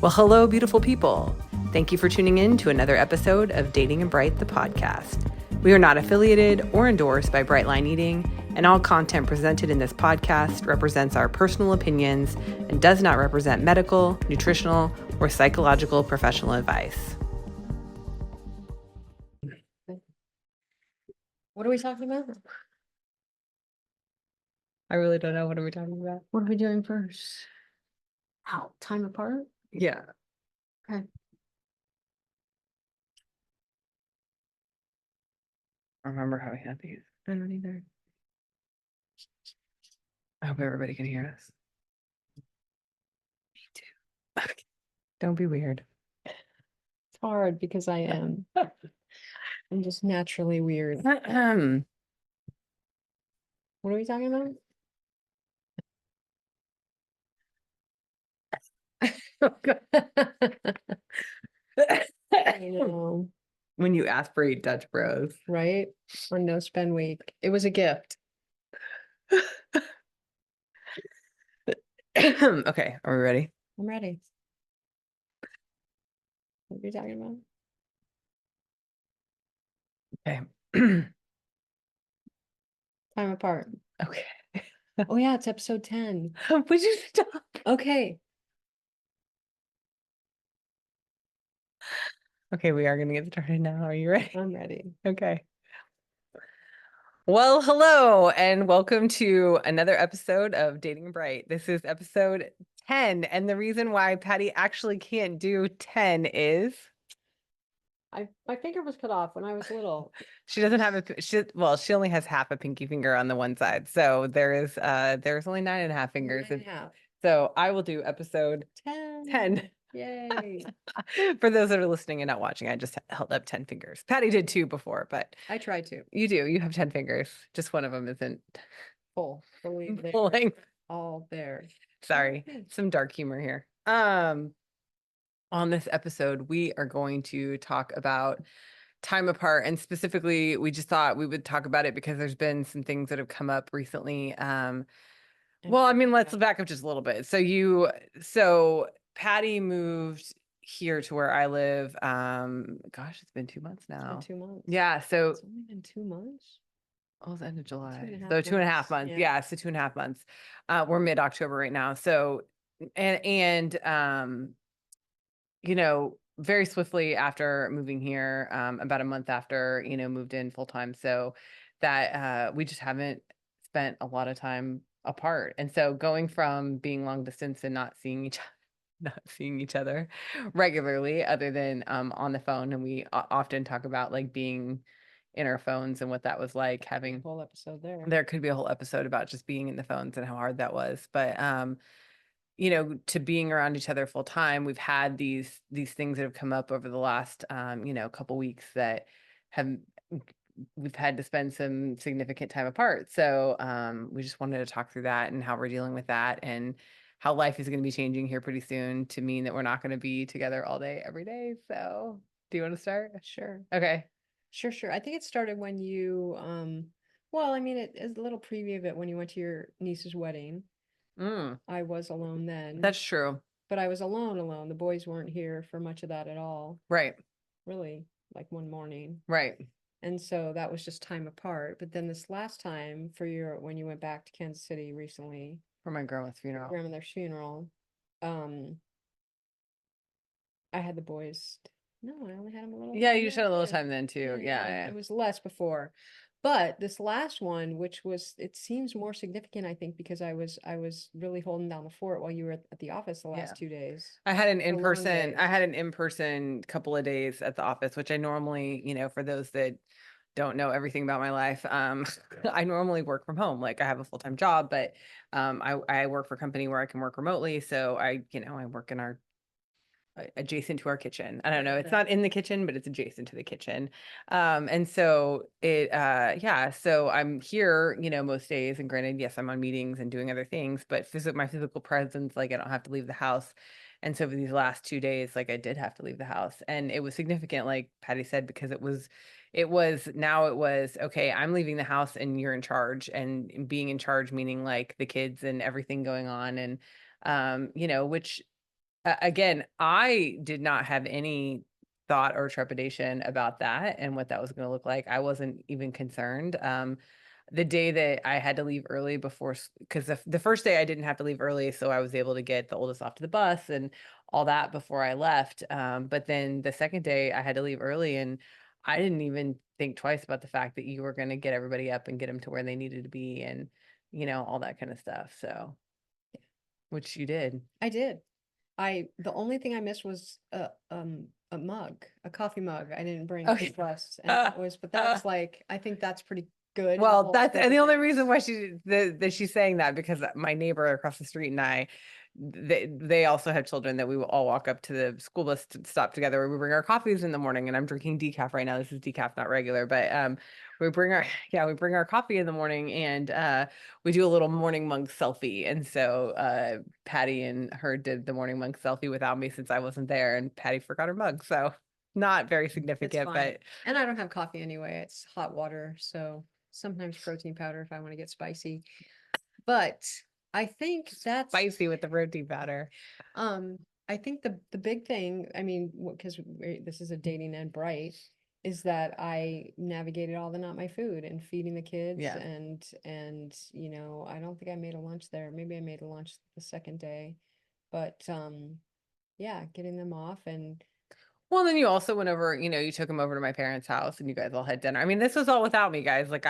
Well, hello, beautiful people. Thank you for tuning in to another episode of Dating and Bright, the podcast. We are not affiliated or endorsed by Brightline Eating, and all content presented in this podcast represents our personal opinions and does not represent medical, nutritional, or psychological professional advice. What are we talking about? I really don't know. What are we talking about? What are we doing first? How? Time apart? Yeah. Okay. I remember how we had these. I don't either. I hope everybody can hear us. Me too. Don't be weird. It's hard because I am. I'm just naturally weird. What are we talking about? I know, When you aspirate Dutch Bros. right? On No Spend Week. It was a gift. Okay, are we ready? I'm ready. What are you talking about? Okay. Time apart. Okay. Oh yeah, it's episode 10. Would you stop? Okay. Okay, we are gonna get started now. Are you ready? I'm ready. Okay. Well, hello, and welcome to another episode of Dating Bright. This is episode 10, and the reason why Patty actually can't do 10 is My finger was cut off when I was little. she doesn't have she only has half a pinky finger on the one side. So there's only 9.5 fingers. 9.5. So I will do episode 10. Yay. For those that are listening and not watching, I just held up 10 fingers. Patty did 2 before, but I tried to. you do. You have 10 fingers. Just one of them isn't Fully there. pulling. All there. Sorry, some dark humor here. On this episode, we are going to talk about time apart, and specifically, we just thought we would talk about it because there's been some things that have come up recently. Well, I mean, let's back up just a little bit. So Patty moved here to where I live. Gosh, it's been 2 months It's been now. 2 months. Yeah, so It's only been 2 months. oh, it's the end of July. 2.5 So 2.5 months, months. yeah. Yeah, so 2.5 months. We're mid-October right now. So and you know, very swiftly after moving here, about a month after, moved in full time. So that we just haven't spent a lot of time apart. And so going from being long distance and not seeing each other regularly other than on the phone, and we often talk about like being in our phones and what that was like having Whole episode there. there could be a whole episode about just being in the phones and how hard that was. But to being around each other full time, we've had these things that have come up over the last couple weeks that have we've had to spend some significant time apart. So we just wanted to talk through that and how we're dealing with that and how life is going to be changing here pretty soon to mean that we're not going to be together all day every day. So do you want to start? Sure. Okay. Sure. I think it started when you well, I mean, it is a little preview of it when you went to your niece's wedding. I was alone then. That's true. But I was alone. The boys weren't here for much of that at all. Right. Really, like one morning. Right. And so that was just time apart. But then this last time when you went back to Kansas City recently For my grandma's funeral. grandmother's funeral, I had the boys. No, I only had them a little. Yeah, you just had a little too. time then too. Yeah. It was less before. But this last one, it seems more significant, I think, because I was really holding down the fort while you were at the office the last 2 days. I had an long in-person, days. I had an in-person couple of days at the office, which I normally, for those that don't know everything about my life, I normally work from home. Like I have a full-time job, but I work for a company where I can work remotely. So I work in our adjacent to our kitchen. I don't know. It's not in the kitchen, but it's adjacent to the kitchen. And so so I'm here, most days, and granted, yes, I'm on meetings and doing other things, but my physical presence, like I don't have to leave the house. And so for these last 2 days, like I did have to leave the house, and it was significant, like Patty said, because it was, okay, I'm leaving the house and you're in charge, and being in charge, meaning like the kids and everything going on. And, which again, I did not have any thought or trepidation about that and what that was going to look like. I wasn't even concerned. The day that I had to leave early before, because the first day I didn't have to leave early, so I was able to get the oldest off to the bus and all that before I left. But then the second day I had to leave early, and I didn't even think twice about the fact that you were going to get everybody up and get them to where they needed to be, and all that kind of stuff. So, which you did. I did. The only thing I missed was a mug, a coffee mug. I didn't bring Okay. Kate West, and but that was like, I think that's pretty good in the Well, whole that's scope and of the only things. reason why that she's saying that because my neighbor across the street and I, they also have children that we will all walk up to the school bus to stop together. We bring our coffees in the morning, and I'm drinking decaf right now. This is decaf, not regular, but we bring our we bring our coffee in the morning, and we do a little morning mug selfie. And so Patty and her did the morning mug selfie without me since I wasn't there, and Patty forgot her mug, so not very It's significant, fine. but And I don't have coffee anyway. It's hot water, so sometimes protein powder if I want to get spicy. But I think that's spicy with the protein powder. um I think the big thing, I mean, because this is a dating and bright, is that I navigated all the not my food and feeding the kids Yeah. and I don't think I made a lunch there. Maybe I made a lunch the second day. But yeah, getting them off and Well, then you also went over, you took him over to my parents' house and you guys all had dinner. I mean, this was all without me, guys. Like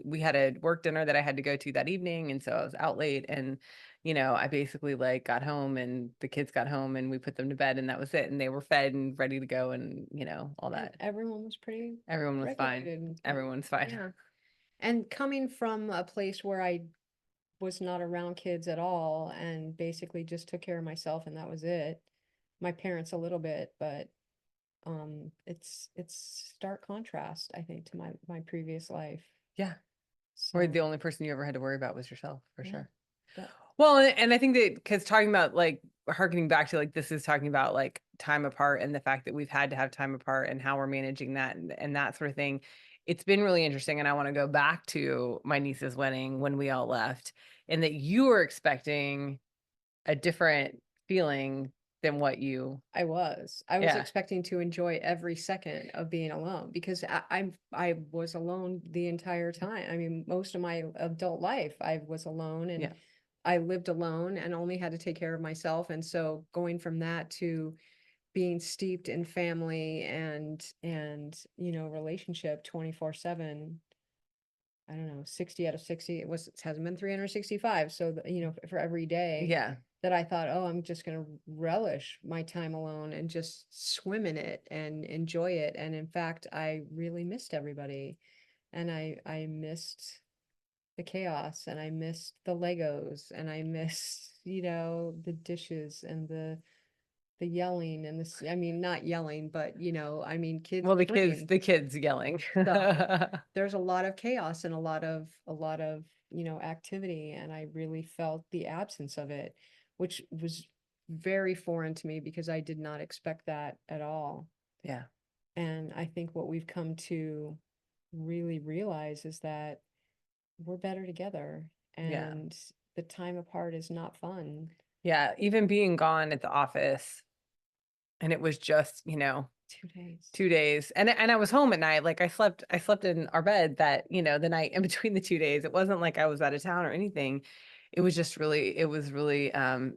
we had a work dinner that I had to go to that evening. And so I was out late and, I basically like got home and the kids got home and we put them to bed and that was it. And they were fed and ready to go and, all and that. everyone was pretty Everyone was fine. regulated and Everyone's fine. yeah. And coming from a place where I was not around kids at all and basically just took care of myself and that was it. My parents a little bit, but it's stark contrast, I think, to my previous life. Yeah. Where So the only person you ever had to worry about was yourself, for yeah, sure. that Well, and I think that because talking about like harkening back to like this is talking about like time apart and the fact that we've had to have time apart and how we're managing that and that sort of thing. It's been really interesting. And I want to go back to my niece's wedding when we all left and that you were expecting a different feeling than what you, I was yeah, expecting to enjoy every second of being alone because I was alone the entire time. I mean, most of my adult life I was alone and yeah, I lived alone and only had to take care of myself. And so going from that to being steeped in family and relationship 24/7, I don't know, 60 out of 60, it hasn't been 365. So, for every day yeah, that I thought, oh, I'm just going to relish my time alone and just swim in it and enjoy it. And in fact, I really missed everybody and I missed the chaos and I missed the Legos and I missed, the dishes and the yelling and this, I mean, not yelling, but I mean, kids well, scream. the kids yelling. So there's a lot of chaos and a lot of activity and I really felt the absence of it, which was very foreign to me because I did not expect that at all. Yeah, And I think what we've come to really realize is that we're better together yeah, and the time apart is not fun. yeah. Even being gone at the office and it was just, 2 days. 2 days and I was home at night. Like I slept in our bed that, the night in between the 2 days. It wasn't like I was out of town or anything. It was really,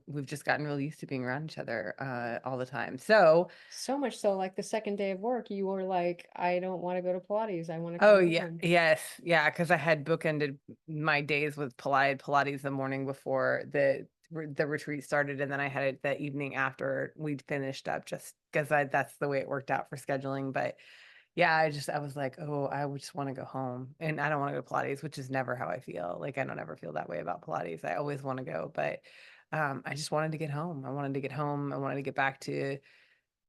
we've just gotten really used to being around each other, all the time. So, So much so, like the second day of work, you were like, I don't want to go to Pilates. I want to oh come yeah, home. yes, yeah, because I had bookended my days with Pilates the morning before the retreat started, and then I had it the evening after we'd finished up, just because that's the way it worked out for scheduling. But yeah, I was like, oh, I would just want to go home and I don't want to go to Pilates, which is never how I feel. Like I don't ever feel that way about Pilates. I always want to go, but I just wanted to get home. I wanted to get home. I wanted to get back to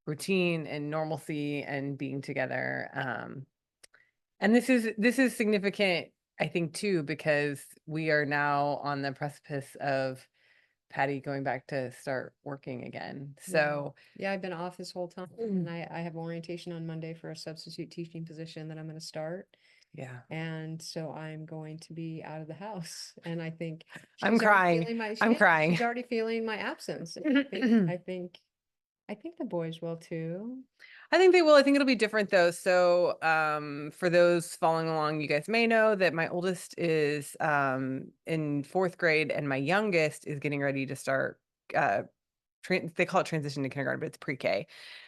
routine and normalcy and being together. And this is significant, I think, too, because we are now on the precipice of Patty going back to start working again. Yeah. So, Yeah, I've been off this whole time and I have orientation on Monday for a substitute teaching position that I'm going to start. Yeah. And so I'm going to be out of the house. And I think I'm she's already crying. feeling I'm crying. she's already feeling my absence. And I think the boys will too. I think they will. I think it'll be different though. So, for those following along, you guys may know that my oldest is in fourth grade and my youngest is getting ready to start uh they call it transition to kindergarten, but it's pre-K.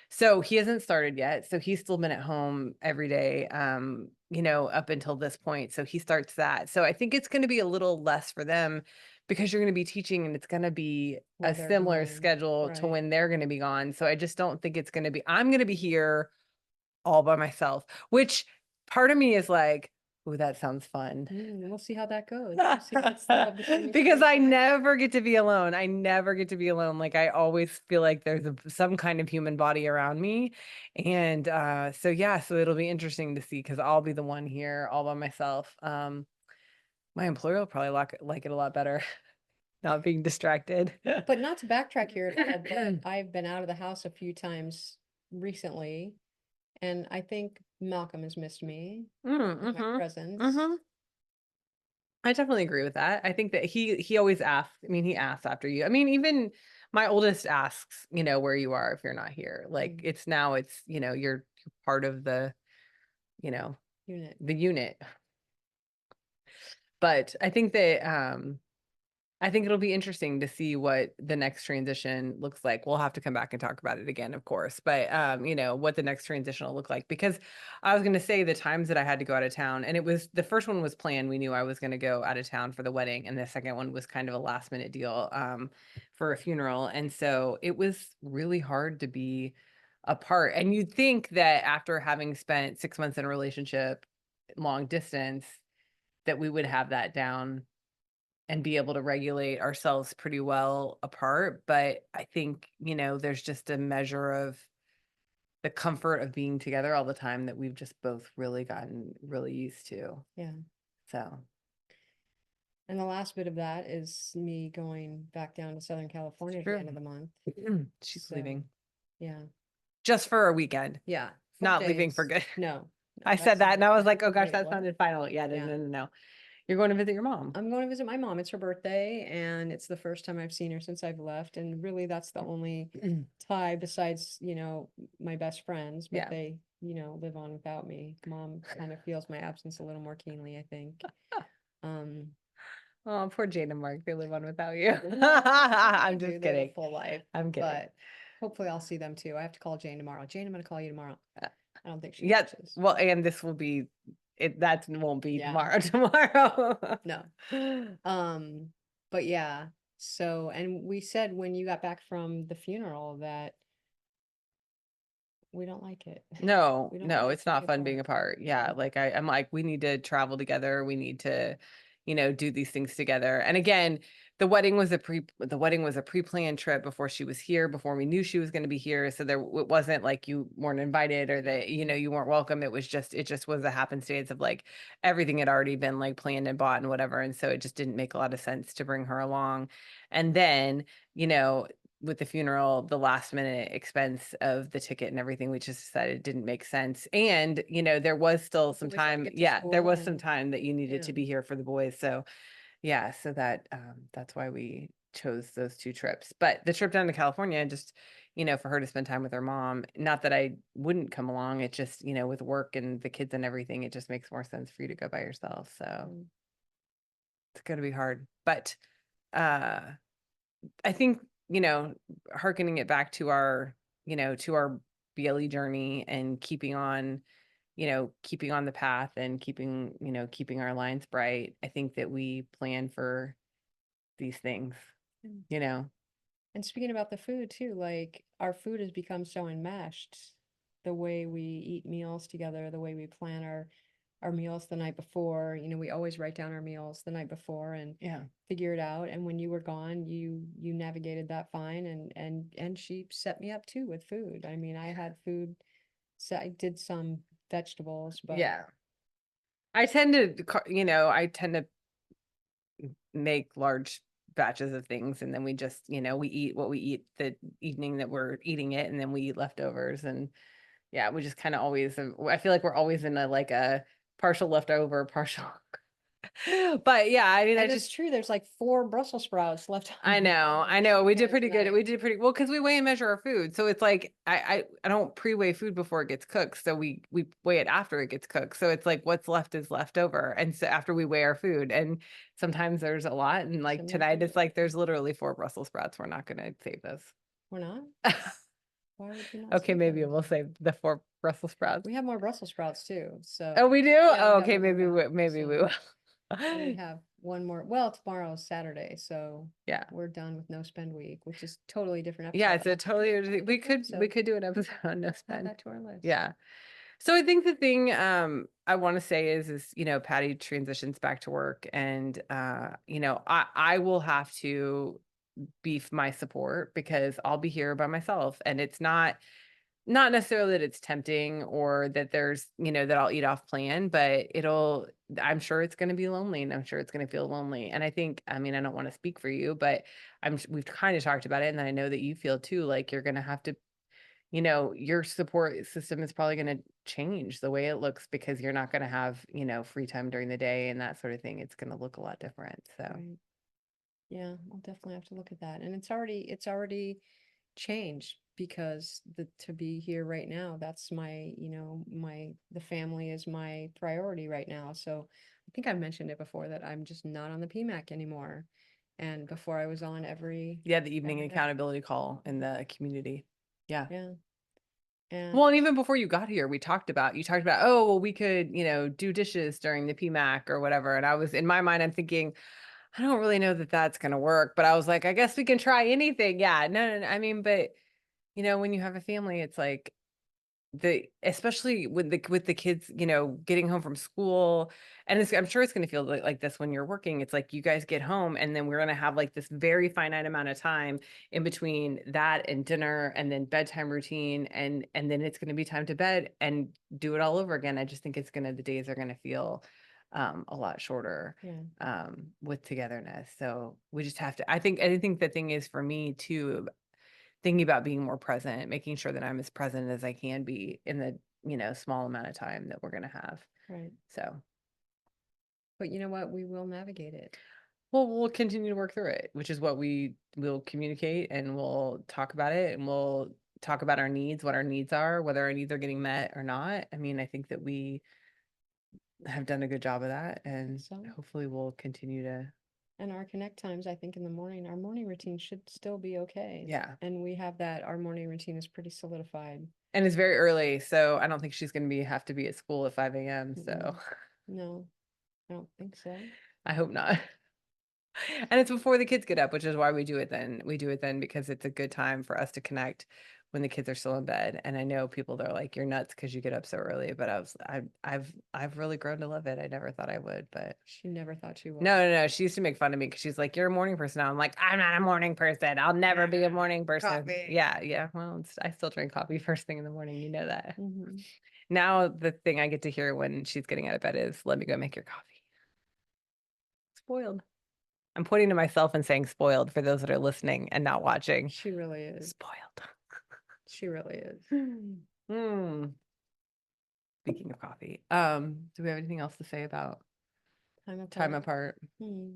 So he hasn't started yet. So he's still been at home every day, up until this point. So he starts that. So I think it's going to be a little less for them because you're going to be teaching and it's going to be While a they're similar gone. schedule to Right. when they're going to be gone. So I just don't think it's going to be, I'm going to be here all by myself, which part of me is like, "Ooh, that sounds fun." We'll see how that goes. We'll see if it's the love between you Because stays I there. never get to be alone. I never get to be alone. Like I always feel like there's some kind of human body around me. And so yeah, so it'll be interesting to see because I'll be the one here all by myself. My employer will probably like it a lot better, not being distracted. But not to backtrack here at all, but I've been out of the house a few times recently, and I think Malcolm has missed me and my presence. Mm-hmm. I definitely agree with that. I think that he always asks. I mean, he asks after you. I mean, even my oldest asks, where you are if you're not here. Like Mm, you're part of you know, unit. the unit. But I think it'll be interesting to see what the next transition looks like. We'll have to come back and talk about it again, of course. But what the next transition will look like because I was going to say the times that I had to go out of town and it was the first one was planned. We knew I was going to go out of town for the wedding and the second one was kind of a last minute deal for a funeral. And so it was really hard to be apart. And you'd think that after having spent 6 months in a relationship long distance that we would have that down and be able to regulate ourselves pretty well apart. But I think, there's just a measure of the comfort of being together all the time that we've just both really gotten really used to. Yeah. So And the last bit of that is me going back down to Southern it's California at the true. end of the month. She's So, leaving yeah. just for a weekend, Yeah. Four not leaving for days. good. No, I said that's that and I was like, oh gosh, wait, that what? sounded final. Yeah, no, Yeah. no, no, no. You're going to visit your mom. I'm going to visit my mom. It's her birthday, and it's the first time I've seen her since I've left. And really, that's the only tie besides, my best friends, but Yeah. they, live on without me. Mom kind of feels my absence a little more keenly, I think. Um, Oh, poor Jane and Mark. They live on without you. they I'm do. just They have a kidding. full life, I'm kidding. but hopefully I'll see them too. I have to call Jane tomorrow. Jane, I'm gonna call you tomorrow. Uh, I don't think she Yeah, watches. well, and this will be it. That won't be Yeah, tomorrow. no. Um, but yeah. So, and we said when you got back from the funeral that we don't like it. No, We don't no, like it's being not fun being apart. apart. Yeah, like I'm like, we need to travel together. We need to, do these things together. And again, the wedding was a pre-planned trip before she was here, before we knew she was going to be here. So it wasn't like you weren't invited or that, you weren't welcome. It just was a happenstance of like everything had already been like planned and bought and whatever. And so it just didn't make a lot of sense to bring her along. And then, you know, with the funeral, the last minute expense of the ticket and everything, we just decided it didn't make sense. And, there was still The some boys gotta time. get to Yeah, there school was some and time that you needed yeah. to be here for the boys. So yeah, so that's why we chose those two trips. But the trip down to California, just, for her to spend time with her mom, not that I wouldn't come along. It just, with work and the kids and everything, it just makes more sense for you to go by yourself. So Mm. it's gonna be hard. But uh I think, hearkening it back to our BLE journey and keeping on the path and keeping our lines bright. I think that we plan for these things, Mm. you know. And speaking about the food too, like our food has become so enmeshed. The way we eat meals together, the way we plan our meals the night before, we always write down our meals the night before and Yeah. figure it out. And when you were gone, you navigated that fine and she set me up too with food. I mean, I had food, so I did some vegetables, but Yeah. I tend to make large batches of things and then we just, we eat what we eat the evening that we're eating it and then we eat leftovers and yeah, we just kind of always, I feel like we're always in a partial leftover, partial. But yeah, I mean, I That is just, true. There's like 4 Brussels sprouts left I on know, the I know. We counter did pretty good. tonight. We did pretty well because we weigh and measure our food. So it's like I don't pre-weigh food before it gets cooked. So we weigh it after it gets cooked. So it's like what's left is left over. And so after we weigh our food, and sometimes there's a lot. And like Similar tonight, it's like situation. there's literally 4 Brussels sprouts. We're not gonna save those. We're not? Why would we not Okay, save maybe those? we'll save the 4 Brussels sprouts. We have more Brussels sprouts too. Oh, So we do? yeah, we Oh, have okay, one more bag. maybe we So will. we have one more. Well, tomorrow's Saturday, so Yeah. we're done with no spend week, which is totally different Yeah, episode. it's a totally we could So do an episode on no add spend. that to our list. Yeah. So I think the thing I want to say is, Patty transitions back to work and I will have to beef my support because I'll be here by myself and it's not necessarily that it's tempting or that there's, that I'll eat off plan, but I'm sure it's going to be lonely and I'm sure it's going to feel lonely. And I think, I mean, I don't want to speak for you, but we've kind of talked about it. And then I know that you feel too, like you're going to have to, your support system is probably going to change the way it looks because you're not going to have, free time during the day and that sort of thing. It's going to look a lot different. So, Right. Yeah, I'll definitely have to look at that. And it's already changed because to be here right now, that's the family is my priority right now. So I think I've mentioned it before that I'm just not on the PMAC anymore. And before I was on yeah, the evening every day. accountability call in the community. Yeah. Yeah. And Well, and even before you got here, you talked about, oh, well, we could, do dishes during the PMAC or whatever. And I was in my mind, I'm thinking, I don't really know that that's going to work, but I was like, I guess we can try anything. Yeah, no. I mean, but when you have a family, it's like especially with the kids, getting home from school, and I'm sure it's going to feel like this when you're working. It's like you guys get home, and then we're going to have like this very finite amount of time in between that and dinner, and then bedtime routine, and then it's going to be time to bed and do it all over again. I just think the days are going to feel a lot shorter yeah, with togetherness. So we just have to. I think the thing is for me too, thinking about being more present, making sure that I'm as present as I can be in the, small amount of time that we're going to have. right. So, But you know what? We will navigate it. well, we'll continue to work through it, which is what we will communicate and we'll talk about it and we'll talk about our needs, what our needs are, whether our needs are getting met or not. I mean, I think that we have done a good job of that and So, hopefully we'll continue to, and our connect times, I think in the morning, our morning routine should still be okay. yeah. And we have that, our morning routine is pretty solidified. And it's very early, so I don't think she's going to have to be at school at 5 a.m. So No, I don't think so. I hope not. And it's before the kids get up, which is why we do it then. We do it then because it's a good time for us to connect when the kids are still in bed. And I know people that are like, "You're nuts because you get up so early." But I've really grown to love it. I never thought I would, but She never thought she would. no. She used to make fun of me because she's like, "You're a morning person now." I'm like, "I'm not a morning person. I'll never be a morning person." Coffee. Yeah. Well, I still drink coffee first thing in the morning. You know that. Mm-hmm. Now the thing I get to hear when she's getting out of bed is, "Let me go make your coffee." Spoiled. I'm pointing to myself and saying spoiled for those that are listening and not watching. She really is. Spoiled. She really is. Mm. Speaking of coffee, do we have anything else to say about time apart? Hmm.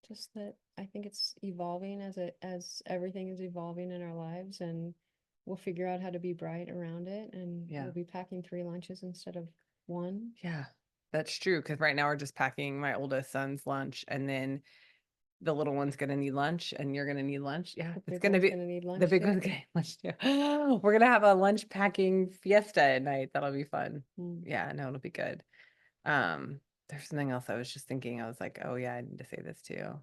Just that I think it's evolving as everything is evolving in our lives, and we'll figure out how to be bright around it, and Yeah. we'll be packing 3 lunches instead of 1. Yeah, that's true. Because right now we're just packing my oldest son's lunch, and then the little one's gonna need lunch, and you're gonna need lunch. Yeah, The it's big gonna one's be gonna need the lunch big too. one's gonna need lunch too. We're gonna have a lunch packing fiesta at night. That'll be fun. Mm. Yeah, no, it'll be good. Um, there's something else I was just thinking. I was like, oh yeah, I need to say this too.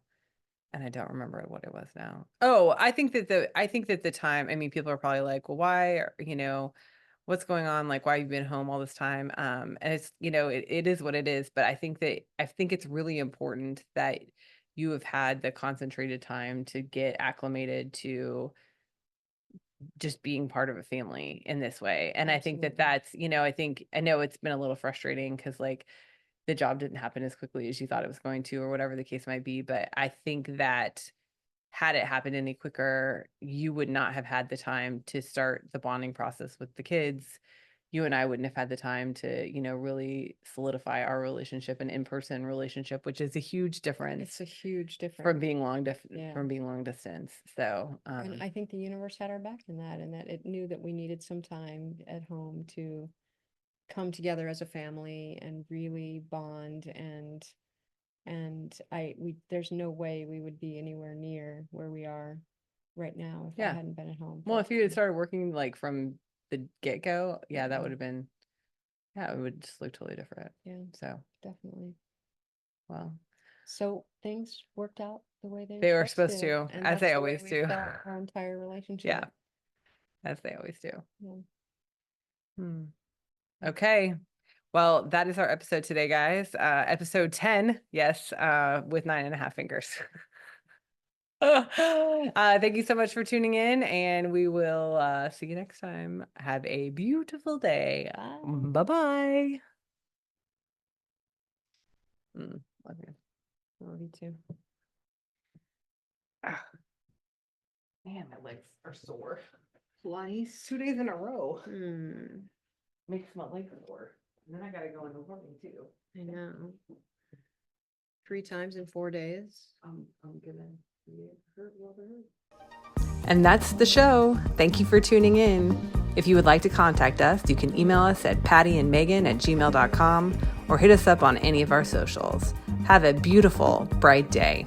And I don't remember what it was now. Oh, I think that the time, I mean, people are probably like, well, why, what's going on? Like, why you've been home all this time? And it's, it is what it is. But I think it's really important that you have had the concentrated time to get acclimated to just being part of a family in this way. And I think that Absolutely. I know it's been a little frustrating because like the job didn't happen as quickly as you thought it was going to, or whatever the case might be. But I think that had it happened any quicker, you would not have had the time to start the bonding process with the kids. you and I wouldn't have had the time to, really solidify our relationship, an in-person relationship, which is a huge difference It's a huge difference. from being Yeah. from being long distance. So, And I think the universe had our back in that, and that it knew that we needed some time at home to come together as a family and really bond, and there's no way we would be anywhere near where we are right now if I Yeah. hadn't been at home. well, if you had started working like from the get-go, yeah, that would have been, it would just look totally different. Yeah, So, definitely. well, So things worked out the way they were supposed to, and as that's they the way always we do. felt our entire relationship. Yeah, as they always do. Yeah. Hmm. Okay. Well, that is our episode today, guys. Episode 10, yes, with 9.5 fingers. Thank you so much for tuning in, and we will see you next time. Have a beautiful day. Bye-bye. Love you. Love you too. Ah, man, my legs are sore. Twice, 2 days in a row. Makes my legs sore. And then I gotta go in the morning too. I know. 3 times in 4 days. I'm gonna hurt And that's the show. Thank you for tuning in. If you would like to contact us, you can email us at pattyandmegan@gmail.com or hit us up on any of our socials. Have a beautiful, bright day.